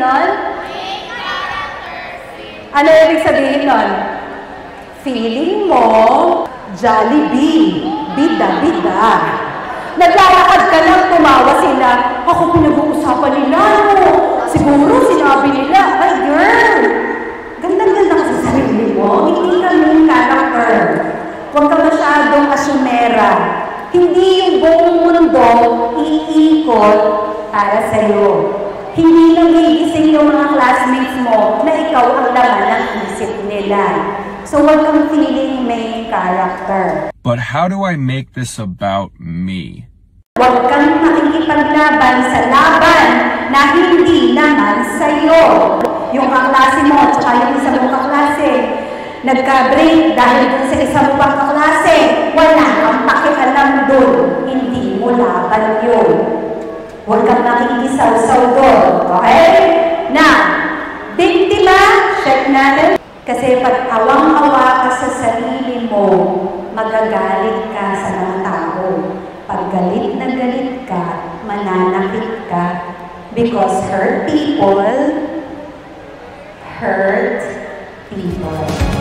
nun? Ano ibig sabihin nun? Feeling mo, Jollibee, bida-bida. Naglalakad ka lang, tumawa sila. Ako pinag-uusapan nila, no? Siguro sinabi nila, ay girl, ganda-ganda ka sa sarili mo. Hindi ka main character. Huwag ka masyadong asumera. Hindi yung buong mundo iikot para sa'yo. Hindi lang iising yung mga classmates mo na ikaw ang laman ng isip nila. So huwag kang feeling main character. But how do I make this about me? Huwag kang makikipaglaban sa laban na hindi naman sa'yo. Yung kaklase mo at saka yung isa mong kaklase, nagka-break dahil dun sa isa mong kaklase, wala kang pakialam dun. Hindi mo laban yun. Huwag kang nakikisaw-saw doon. Okay? Now, biktima, check natin. Kasi pag awang-awa ka sa sarili mo, magagalit ka sa mga tao. Pag galit na galit ka, mananakit ka. Because hurt people hurt people.